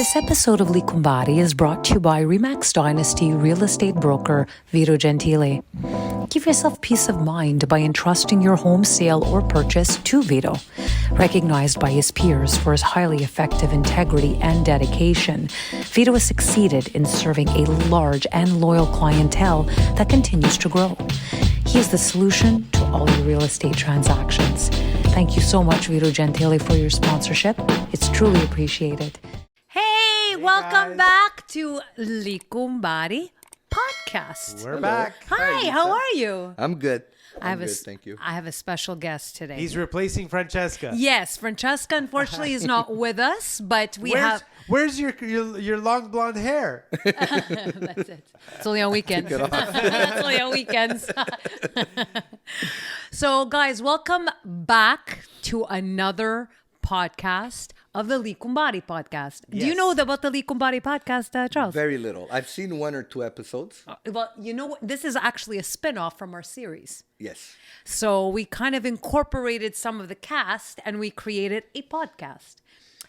This episode of Gli Cumbare is brought to you by Remax Dynasty real estate broker Vito Gentile. Give yourself peace of mind by entrusting your home sale or purchase to Vito. Recognized by his peers for his highly effective integrity and dedication, Vito has succeeded in serving a large and loyal clientele that continues to grow. He is the solution to all your real estate transactions. Thank you so much, Vito Gentile, for your sponsorship. It's truly appreciated. Hey, welcome back to Gli Cumbare podcast. We're back. Hi, how are you? I'm good. Good, thank you. I have a special guest today. He's replacing Francesca. Yes, Francesca unfortunately is not with us, but Where's your long blonde hair? That's it. It's only on weekends. It's only on weekends. So, guys, welcome back to another podcast of the Gli Cumbare podcast. Yes. Do you know about the Gli Cumbare podcast, Charles? Very little. I've seen 1 or 2 episodes. Well, you know what? This is actually a spin-off from our series. Yes. So we kind of incorporated some of the cast and we created a podcast.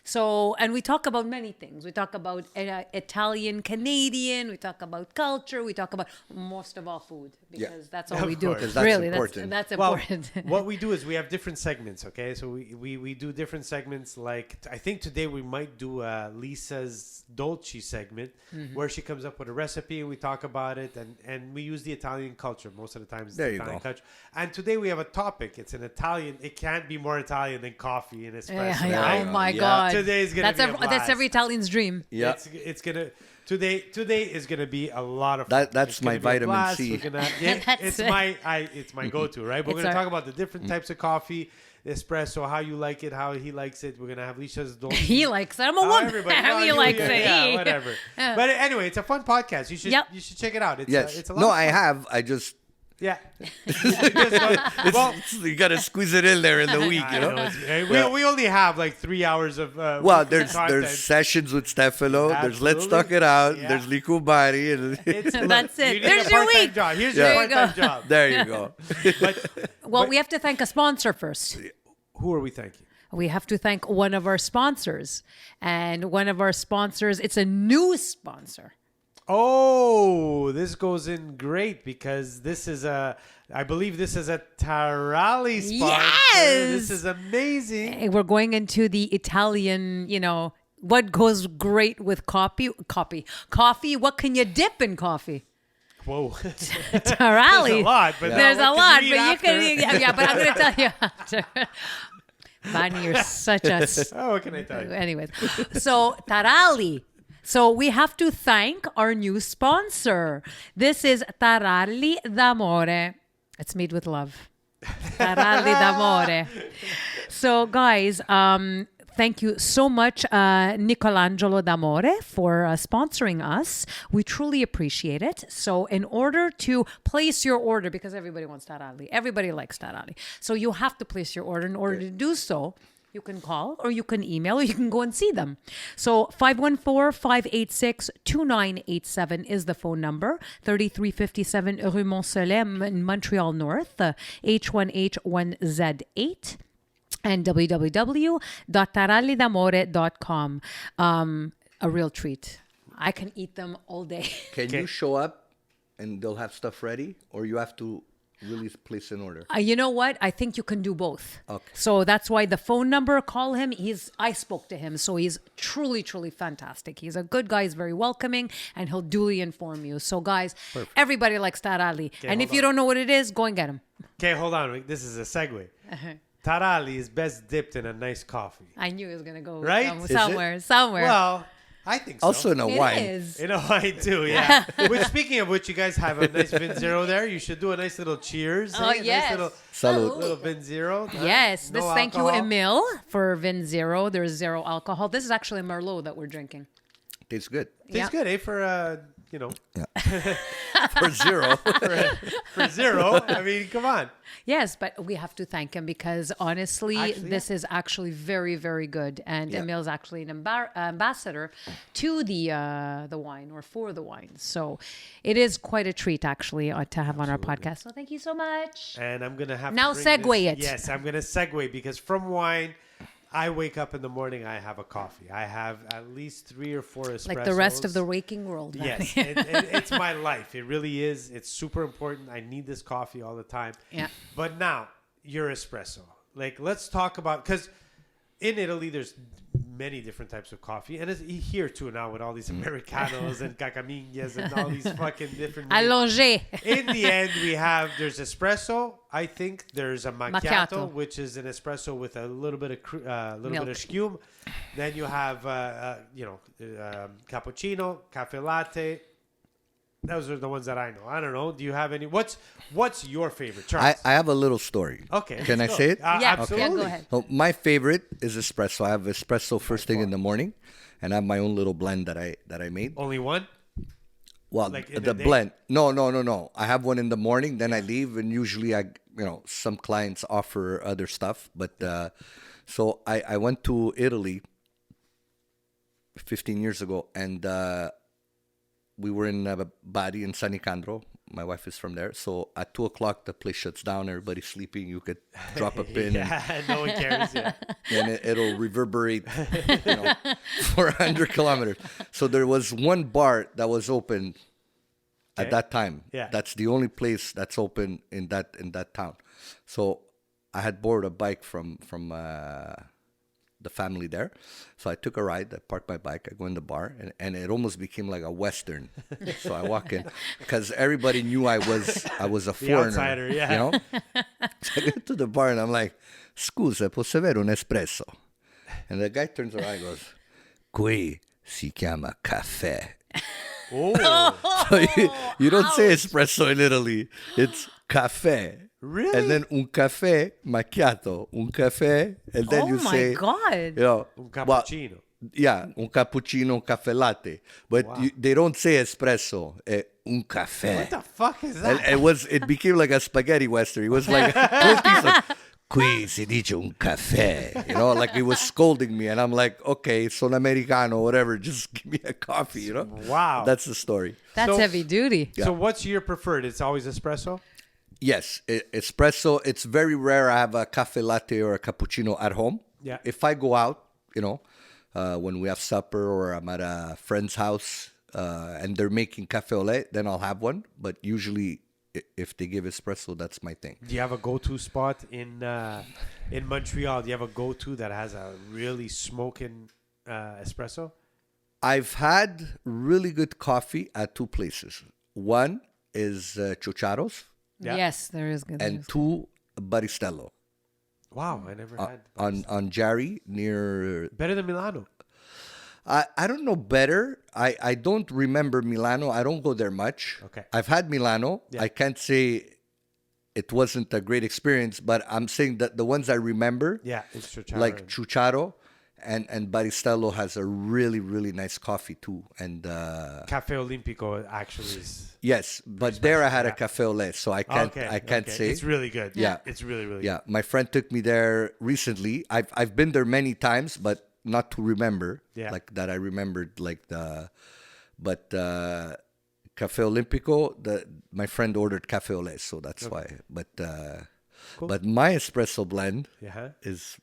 So, and we talk about many things. We talk about Italian, Canadian. We talk about culture. We talk about most of all food because that's all we do. Because that's really, important. That's important. What we do is we have different segments, okay? So we do different segments. Like, I think today we might do Lisa's Dolci segment where she comes up with a recipe and we talk about it. And we use the Italian culture. Most of the time it's the Italian culture. And today we have a topic. It's an Italian. It can't be more Italian than coffee and espresso. Oh my God. Today's gonna be a blast. That's every Italian's dream. Yeah. It's gonna today is gonna be a lot of that's my vitamin C. It's my go-to, right? We're gonna talk about the different types of coffee, espresso, how you like it, how he likes it. We're gonna have Lisa's Dolci. He likes it. I'm a woman. How he likes it. Yeah, whatever. But anyway, it's a fun podcast. You should check it out. It's a lot of fun. I have. I just. Yeah. You got to squeeze it in there in the week, you know? We only have like 3 hours of there's sessions with Stefano. Absolutely. There's Let's Talk It Out. Yeah. There's Gli Cumbare. That's it. There's your week. Job. Here's There your you part-time go. job. There you go. Well, we have to thank a sponsor first. Who are we thanking? We have to thank one of our sponsors. And one of our sponsors, it's a new sponsor. Oh, this goes in great because I believe this is a Tarali sponsor. Yes! This is amazing. We're going into the Italian, what goes great with coffee. What can you dip in coffee? Whoa. Tarali. There's a lot, but you can, but I'm going to tell you. Vani, you're such a... Oh, what can I tell you? Anyways, so Tarali. So we have to thank our new sponsor. This is Taralli d'Amore. It's made with love. Taralli d'Amore. So guys, thank you so much, Nicolangelo d'Amore, for sponsoring us. We truly appreciate it. So in order to place your order, because everybody wants Taralli, everybody likes Taralli. So you have to place your order. In order to do so, you can call or you can email or you can go and see them. So 514-586-2987 is the phone number. 3357 Rue Mont-Soleil in Montreal North, H1H1Z8. And www.tarallidamore.com. A real treat. I can eat them all day. Can you show up and they'll have stuff ready? Or you have to really place an order? You know what? I think you can do both. Okay. So that's why the phone number, call him. I spoke to him. So he's truly, truly fantastic. He's a good guy. He's very welcoming and he'll duly inform you. So guys, everybody likes Taralli. And if you don't know what it is, go and get him. Okay, hold on. This is a segue. Taralli is best dipped in a nice coffee. I knew he was going to go somewhere. Well, I think so. Also in a wine. Is. In a wine too, yeah. Speaking of which, you guys have a nice Vin Zero there. You should do a nice little cheers. Oh, yes. Nice Salud. little Vin Zero. Yes. No thank alcohol. you, Emil, for Vin Zero. There's 0 alcohol. This is actually a Merlot that we're drinking. Tastes good. Tastes good, eh? For, For 0. for 0. I mean, come on. Yes, but we have to thank him because honestly, this is actually very, very good. And Emil's actually an ambassador to the wine or for the wine. So it is quite a treat actually to have on our podcast. So thank you so much. And I'm going to have now to segue it. Yes, I'm going to segue because from wine, I wake up in the morning, I have a coffee. I have at least 3 or 4 espressos. Like the rest of the waking world. Yes, it's my life. It really is. It's super important. I need this coffee all the time. Yeah. But now, your espresso. Like, let's talk about, because in Italy, there's many different types of coffee. And it's here too now with all these Americanos and cacaminas and all these fucking different... Allongé. In the end, there's espresso. I think there's a macchiato, which is an espresso with a little bit of schium. Then you have, cappuccino, cafe latte. Those are the ones that I know. I don't know. Do you have any? What's your favorite, Charles? I have a little story. Okay. Can I say it? Yeah, absolutely. yeah, go ahead. So my favorite is espresso. I have espresso first thing in the morning, and I have my own little blend that I made. Only one? Well, Like in the the day? blend. No. I have one in the morning, then I leave, and usually some clients offer other stuff. But so I went to Italy 15 years ago, and we were in Bari in San Nicandro. My wife is from there. So at 2:00, the place shuts down. Everybody's sleeping. You could drop a pin. Yeah, no one cares. Yeah. And it'll reverberate for 100 kilometers. So there was one bar that was open at that time. Yeah. That's the only place that's open in that town. So I had borrowed a bike from the family there. So I took a ride. I parked my bike. I go in the bar, and it almost became like a Western. So I walk in because everybody knew I was a foreigner. outsider, yeah. You know? So I get to the bar and I'm like, "Scusa, posso avere un espresso?" And the guy turns around and goes, "Qui si chiama caffè." Oh, So you don't say espresso in Italy. It's caffè. Really? And then un caffè macchiato. Un caffè. And then you say... God. You know, un cappuccino. Yeah, un cappuccino, un caffè latte. But they don't say espresso. Un caffè. What the fuck is And that? it became like a spaghetti western. It was like, qui si dice un caffè. You know, like he was scolding me. And I'm like, okay, son americano, whatever. Just give me a coffee, you know? Wow. That's the story. That's So- heavy duty. So what's your preferred? It's always espresso? Yes, espresso. It's very rare I have a cafe latte or a cappuccino at home. Yeah. If I go out, when we have supper or I'm at a friend's house and they're making cafe au lait, then I'll have one. But usually, if they give espresso, that's my thing. Do you have a go-to spot in Montreal? Do you have a go-to that has a really smoking espresso? I've had really good coffee at 2 places. One is Chucharo's, Yeah. Yes, there is good. and 2 Baristello Wow, I never had. on Jari near. Better than Milano. I don't know better. I don't remember Milano. I don't go there much. Okay. I've had Milano. Yeah. I can't say it wasn't a great experience, but I'm saying that the ones I remember, Yeah, it's Chucharo. like Chucharo and Baristello has a really, really nice coffee too. And Cafe Olimpico actually is. yes, but there I had a yeah. cafe au lait, so I can't okay. say. It's really good. Yeah. It's really, really Yeah, my friend took me there recently. I've been there many times, but not to remember. Yeah. Like that I remembered Cafe Olimpico, my friend ordered cafe au lait, so that's why. But but my espresso blend good. Yeah. is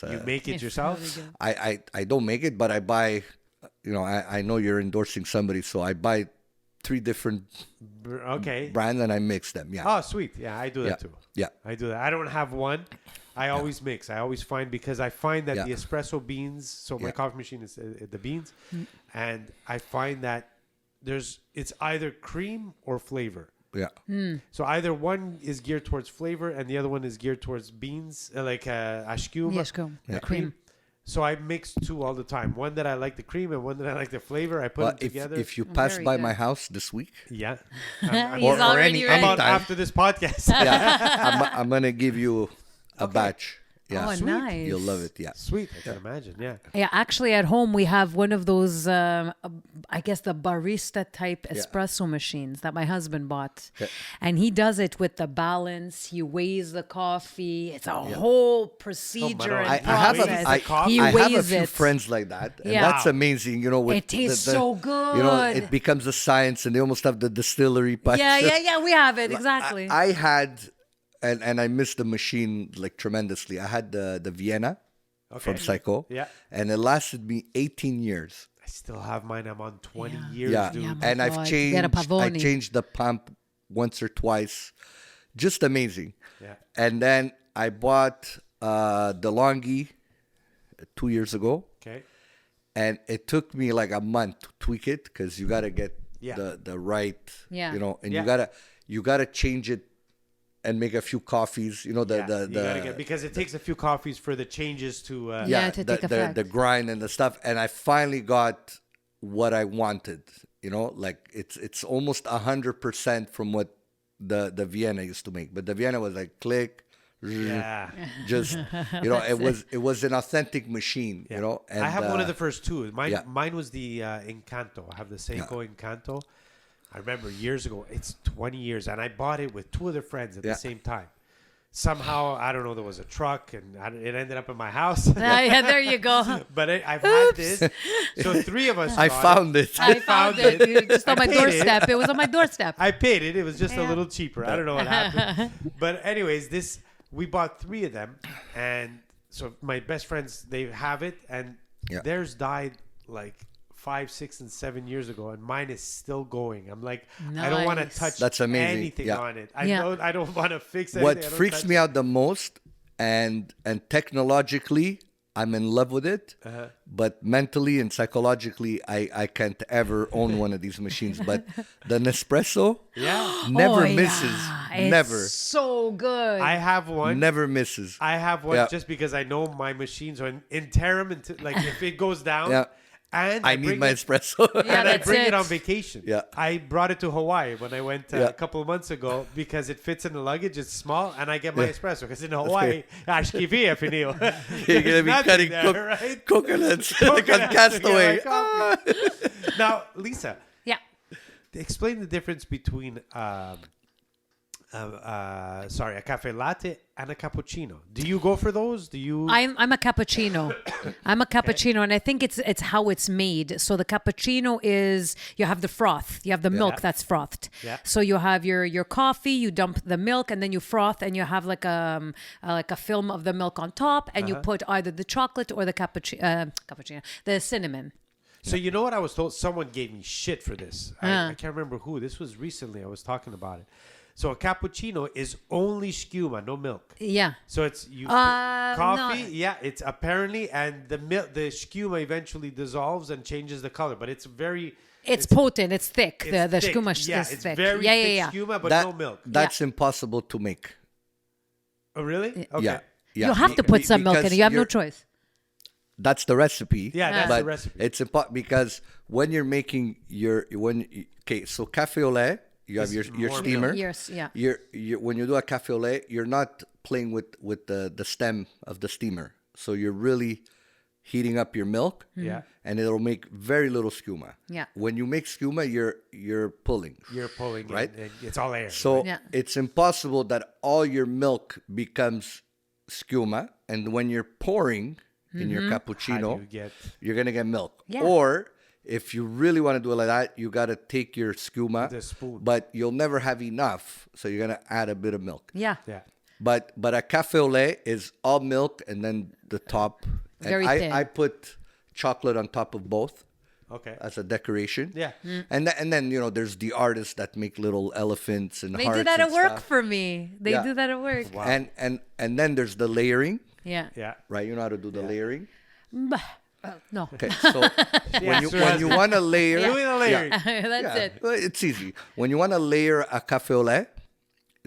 You make it yourself? I don't make it, but I buy, I know you're endorsing somebody, so I buy 3 different Okay. brands and I mix them. Yeah. Oh, sweet. Yeah, I do that Yeah. too. Yeah. I do that. I don't have one. I always mix. I always find because I find that Yeah. the espresso beans. So my Yeah. coffee machine is the beans, and I find that it's either cream or flavor. Yeah. So either one is geared towards flavor and the other one is geared towards beans, like ashkiuma, Yes, go. the cream. So I mix 2 all the time. One that I like the cream and one that I like the flavor. I put Well, them together. if you pass Very by good. my house this week, yeah. He's or already any ready. About time. after this podcast. yeah, I'm gonna give you a batch. Yeah, Oh, nice. you'll love it. Yeah, Sweet. I can imagine. Yeah. Yeah, actually, at home we have one of those, I guess, the barista type espresso machines that my husband bought, Okay. and he does it with the balance. He weighs the coffee. It's a whole procedure Manon. and I have a- process. I- he I have a weighs few it. friends like that, and Yeah. that's Wow. amazing. With It tastes the- so good. It becomes a science, and they almost have the distillery. Yeah, we have it exactly. I had, and I missed the machine like tremendously. I had the Vienna, from Psycho. Yeah. And it lasted me 18 years. I still have mine. I'm on 20 years, Yeah. dude. Yeah, my And God. I've Get a changed, I Pavoni. changed the pump once or twice. Just amazing. Yeah. And then I bought DeLonghi 2 years ago. Okay. And it took me like a month to tweak it because you got to get Yeah. the right, Yeah. and Yeah. you gotta change it and make a few coffees, You gotta get, because it takes a few coffees for the changes to. Yeah, to take effect. the grind and the stuff. And I finally got what I wanted, like it's almost 100% from what the Vienna used to make. But the Vienna was like click, Yeah. just, it was an authentic machine, and I have one of the first two. Mine was the Encanto. I have the Seiko Encanto. I remember years ago. It's 20 years, and I bought it with two other friends at the same time. Somehow, I don't know, there was a truck, and it ended up in my house. Yeah, there you go. But I've had this. So three of us. I bought found it. I found it. You just on I my paid it. doorstep. It was on my doorstep. I paid it. It was just a Yeah. little cheaper. I don't know what happened. But anyways, we bought three of them, and so my best friends, they have it, and theirs died like 5, 6, and 7 years ago, and mine is still going. I'm like, I don't want to Nice. touch That's amazing. anything Yeah. on it. Yeah. I don't want to fix anything. What I don't freaks touch me it. out the most, and technologically, I'm in love with it, but mentally and psychologically, I can't ever own one of these machines. But the Nespresso never misses. It's Never. so good. I have one. Never misses. I have one Yeah. just because I know my machines are in interim. Like if it goes down, Yeah. and I need bring my it- espresso. Yeah, and I that's bring it it. on vacation. Yeah. I brought it to Hawaii when I went Yeah. a couple of months ago because it fits in the luggage. It's small, and I get my espresso because in Hawaii, acho que via, finil. You're gonna be cutting right? coconuts like on Coconuts Castaway. to get my coffee. Now, Lisa, yeah. explain the difference between a cafe latte and a cappuccino. Do you go for those? Do you? I'm a cappuccino. I'm a cappuccino, and I think it's how it's made. So the cappuccino is you have the froth, you have the milk that's frothed. Yeah. So you have your coffee, you dump the milk, and then you froth, and you have like a film of the milk on top, and you put either the chocolate or the cappuccino, the cinnamon. So you know what I was told? Someone gave me shit for this. I can't remember who. This was recently. I was talking about it. So a cappuccino is only schiuma, no milk. Yeah. So it's coffee. no. Yeah, it's apparently, and the schiuma eventually dissolves and changes the color. But it's very. It's potent. It's thick. It's the thick. skooma Yeah, is it's thick. very yeah, thick yeah. schiuma, but That- no milk. That's impossible to make. Oh, really? Okay. Yeah. You have to put some milk in it. because You have no you're- choice. That's the recipe. Yeah, that's but the recipe. It's important because when you're making so cafe au lait, you have It's your more steamer. Yes, yeah. You're when you do a cafe au lait, you're not playing with the stem of the steamer. So you're really heating up your milk. Yeah. And it'll make very little schiuma. Yeah. When you make schiuma, you're pulling. You're pulling Right? and it's all air. So Yeah. it's impossible that all your milk becomes schiuma, and when you're pouring in your How cappuccino, do you get? you're gonna get milk. Yeah. Or if you really want to do it like that, you gotta take your schiuma, With a spoon. but you'll never have enough, so you're gonna add a bit of milk. Yeah. Yeah. But a cafe au lait is all milk and then the top. And Very thin. I put chocolate on top of both Okay. as a decoration. Yeah. And then there's the artists that make little elephants and They hearts do that and at work stuff. for me. They Yeah. do that at work. Wow. And then there's the layering, Yeah. Yeah. right? You know how to do the layering. No. Okay, so when you Sir, want to layer, Doing the layering. That's yeah, it. well, it's easy. When you want to layer a cafe au lait,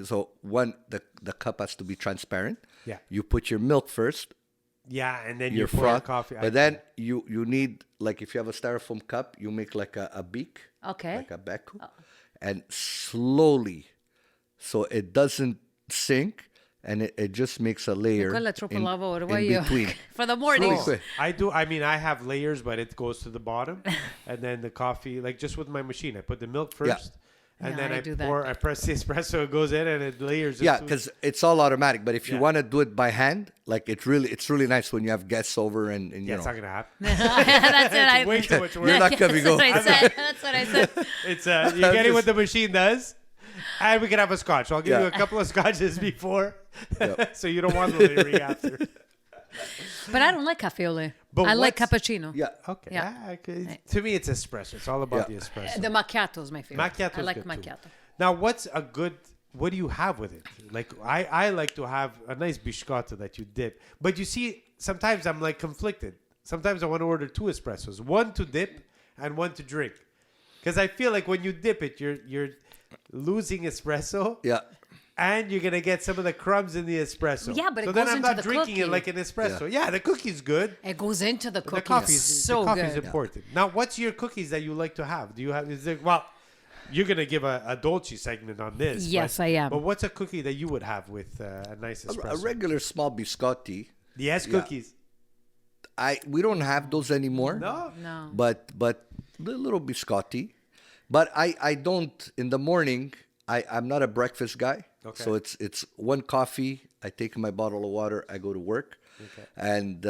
so the cup has to be transparent. Yeah. You put your milk first, Yeah, and then your you pour your froth, coffee. but then you need, like, if you have a styrofoam cup, you make like a beak, Okay. like a beku, and slowly, so it doesn't sink, and it just makes a layer Quella troppo in, lavoro, in why you? between. For the morning. quick. I do. I mean, I have layers, but it goes to the bottom, and then the coffee, like just with my machine, I put the milk first, and Yeah, then I I do that. pour. I press the espresso, it goes in, and it layers. Yeah, into- because it's all automatic. But if you Yeah. want to do it by hand, like it's really nice when you have guests over and you yeah, it's know. not gonna happen. That's it. I, Way too much work. You're not gonna That's go. what I said. That's what I said. It's you're getting what the machine does, and we can have a scotch. I'll give Yeah. you a couple of scotches before, Yep. so you don't want the layering after. But I don't like cafe au lait. But I like what's- cappuccino. Yeah. Okay. Yeah. To me, it's espresso. It's all about Yeah. the espresso. The macchiato is my favorite. Macchiato I is like good too. macchiato. Now, what do you have with it? Like, I like to have a nice biscotti that you dip. But you see, sometimes I'm like conflicted. Sometimes I want to order 2 espressos, one to dip and one to drink. Because I feel like when you dip it, you're losing espresso. Yeah. And you're gonna get some of the crumbs in the espresso. Yeah, but so it then goes I'm into not the drinking cookie. it like an espresso. Yeah, the cookie's good. It goes into the cookies. The coffee's so coffee's good. important. Now, what's your cookies that you like to have? Do you have? Is there, well, you're gonna give a Dolci segment on this. Yes, but, I am. But what's a cookie that you would have with a nice espresso? A regular small biscotti. Yes, Yeah. cookies. We don't have those anymore. No. No. But the little biscotti. But I don't in the morning. I'm not a breakfast guy. Okay. So it's one coffee. I take my bottle of water. I go to work. Okay. And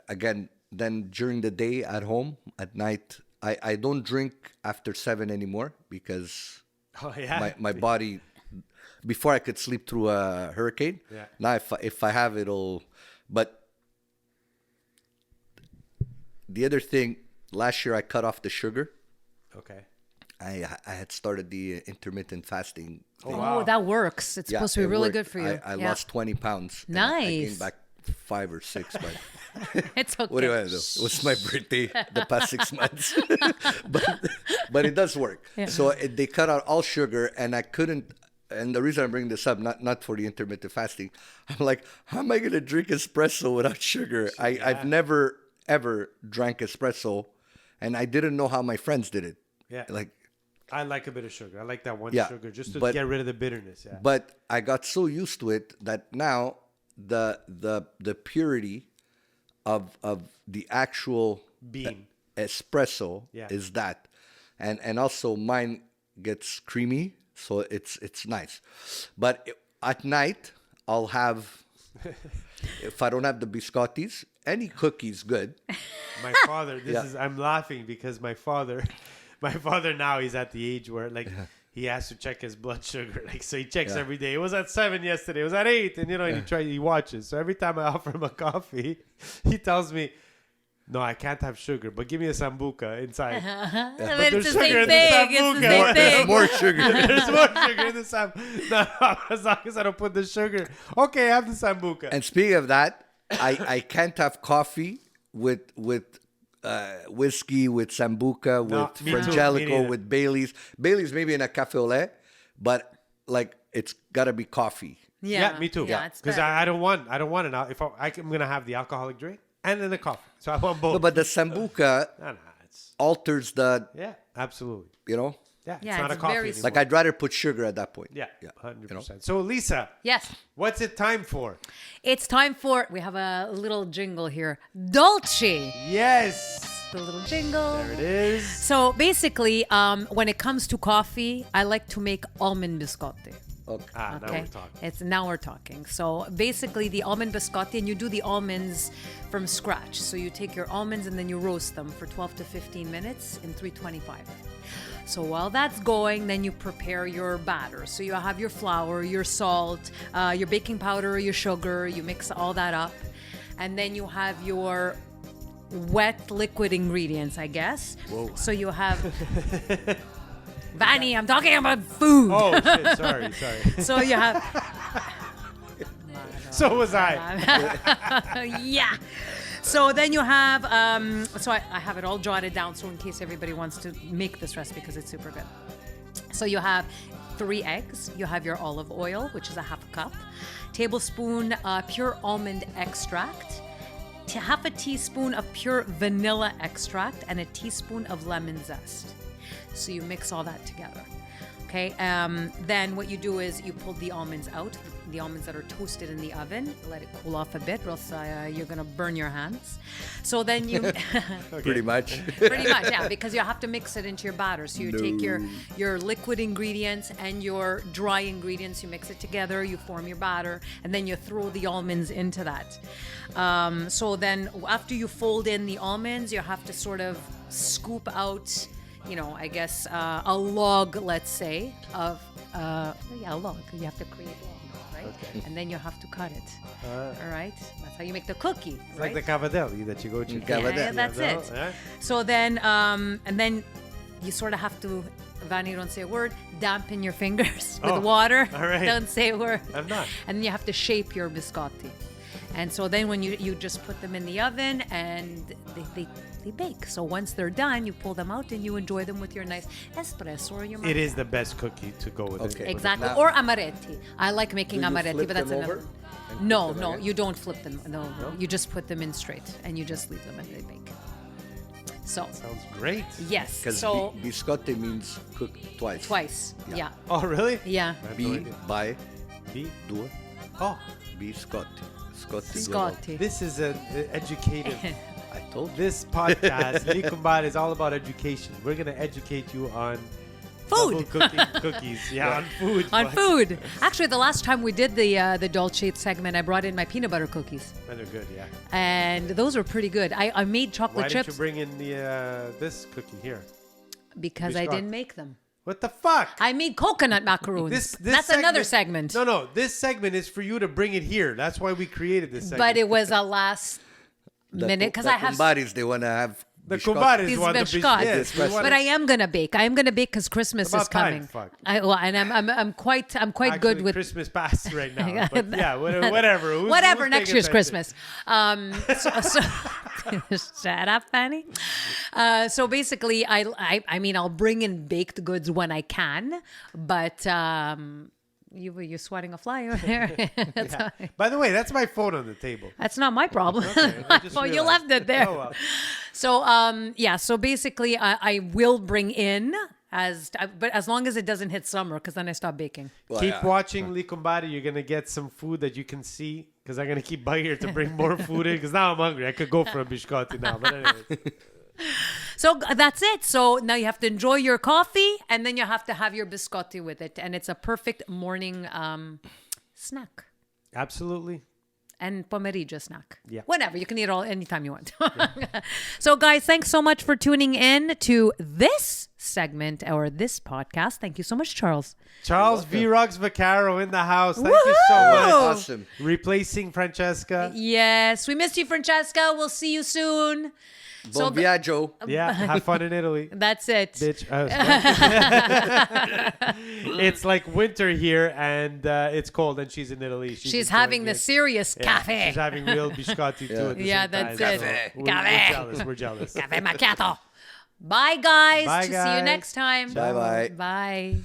again, then during the day at home, at night, I don't drink after 7 anymore because Oh yeah. my body, before I could sleep through a hurricane. Yeah. Now if I have it'll, but the other thing, last year I cut off the sugar. Okay. I had started the intermittent fasting thing. Oh, wow. Oh, that works. It's Yeah, supposed to be it really worked. good for you. I Yeah. lost 20 pounds. and I Nice. gained back 5 or 6. But It's okay. what do I do? It was my birthday the past 6 months. but it does work. Yeah. So they cut out all sugar, and I couldn't. And the reason I bring this up, not for the intermittent fasting, I'm like, how am I going to drink espresso without sugar? I've never, ever drank espresso, and I didn't know how my friends did it. Yeah. Like, I like a bit of sugar. I like that one Yeah, sugar just to but- get rid of the bitterness. Yeah. But I got so used to it that now the purity of the actual Bean. espresso Yeah. is that, and also mine gets creamy, so it's nice. But at night I'll have, if I don't have the biscottis, any cookies good. My father, Yeah. I'm laughing because my father now he's at the age where like he has to check his blood sugar. Like, so he checks Yeah. every day. It was at 7 yesterday. It was at 8. And and he watches. So every time I offer him a coffee, he tells me, no, I can't have sugar, but give me a sambuca inside. But there's it's the sugar same in the thing. It's the sambuca. same There's thing. more sugar. There's more sugar in the sam. No, as long as I don't put the sugar. Okay, have the sambuca. And speaking of that, I can't have coffee with whiskey, with sambuca, No, with me too. Me Frangelico, neither. with Bailey's. Bailey's maybe in a cafe au lait, but like it's gotta be coffee. Yeah, me too. Yeah, it's Because better. I don't want it now. If I'm gonna have the alcoholic drink and then the coffee, so I want both. No, but the sambuca no, it's alters the, yeah, absolutely. you know. Yeah, Yeah, it's not it's a coffee very anymore. Like I'd rather put sugar at that point. yeah, Yeah. 100%. So Lisa, Yes. what's it time for? It's time for, we have a little jingle here. Dolci. Yes, The little jingle. there it is. So basically, when it comes to coffee, I like to make almond biscotti. Okay. Now we're talking. Now we're talking. So basically, the almond biscotti, and you do the almonds from scratch. So you take your almonds and then you roast them for 12 to 15 minutes in 325. So while that's going, then you prepare your batter. So you have your flour, your salt, your baking powder, your sugar. You mix all that up, and then you have your wet liquid ingredients, I guess. Whoa. So you have. Vanny, I'm talking about food. Oh shit! Sorry. So you have. So was I. Yeah. So then you have, so I have it all jotted down. So in case everybody wants to make this recipe because it's super good. So you have 3 eggs. You have your olive oil, which is a half a cup. Tablespoon pure almond extract. Half a teaspoon of pure vanilla extract and a teaspoon of lemon zest. So you mix all that together. Okay. Then what you do is you pull the almonds out, the almonds that are toasted in the oven. Let it cool off a bit, or else you're gonna burn your hands. So then you, Pretty much. pretty much, yeah, because you have to mix it into your batter. So you take your liquid ingredients and your dry ingredients. You mix it together. You form your batter, and then you throw the almonds into that. So then after you fold in the almonds, you have to sort of scoop out. I guess a log, let's say, of a log. You have to create log, right? Okay. And then you have to cut it. All right, That's how you make the cookie, It's right? like the cavadelli that you go to. Cavadelli. Yeah, that's no? it. Yeah? So then, and then you sort of have to, Vanny, don't say a word, dampen your fingers with Oh, water. all right. Don't say a word. I'm not. And then you have to shape your biscotti. And so then when you just put them in the oven and they bake. So once they're done, you pull them out and you enjoy them with your nice espresso or your It is the best cookie to go with it. Okay. Exactly. Now- or amaretti. I like making Do you amaretti, flip but that's them another. over and No, put them no, again? you don't flip them. No, you just put them in straight and you just leave them and they bake. So, Sounds great. yes. Because So, biscotti means cook twice. twice. Yeah. Yeah. Oh, really? Yeah. I have no B, idea. by, B? due, Oh, biscotti. Scotti. Scotti. this is an educative. I told you. This podcast, Gli Cumbare, is all about education. We're going to educate you on Food. double cooking cookies. Yeah, on food. On but- food. Actually, the last time we did the Dolci segment, I brought in my peanut butter cookies. And they're good, yeah. And those were pretty good. I made chocolate Why didn't chips you bring in the this cookie here? because I Biscotti? didn't make them. What the fuck? I made coconut macaroons. This That's another segment. No, this segment is for you to bring it here. That's why we created this segment. But it was a last minute because I have. Cumbares, they want to have the biscotti. Cumbares These want the biscotti. yes, we Espresso. want But I am gonna bake. I am gonna bake because Christmas About is coming. time, fuck. And I'm quite Actually, good with Christmas past right now. But yeah, whatever. Who's whatever paying next year's attention? Christmas. Shut up, Fanny. So basically, I mean, I'll bring in baked goods when I can, but you're swatting a fly over there. Yeah. By the way, that's my phone on the table. That's not my problem. I just Oh, you realized. left it there. Oh, well. So yeah. So basically, I will bring in but as long as it doesn't hit summer, because then I stop baking. Well, Keep yeah. watching Gli Cumbare. You're going to get some food that you can see because I'm going to keep by here to bring more food in because now I'm hungry. I could go for a biscotti now. But anyways. So that's it. So now you have to enjoy your coffee, and then you have to have your biscotti with it, and it's a perfect morning snack Absolutely. and pomeriggio snack. Yeah. Whenever you can eat it all anytime you want. So guys, thanks so much for tuning in to this segment or this podcast. Thank you so much, Charles. Charles V-Rocks Vaccaro in the house. Thank you so Woohoo! much. Awesome. Replacing Francesca. Yes, we missed you, Francesca. We'll see you soon. Bon viaggio. Yeah, have fun in Italy. That's it. Bitch. It's like winter here and it's cold and she's in Italy. She's having the serious cafe. She's having real biscotti too. At the Yeah, same that's time. it. So we're Cafe. jealous. We're jealous. Cafe macchiato. Bye, guys. Bye, See you guys. next time. Bye-bye. Bye.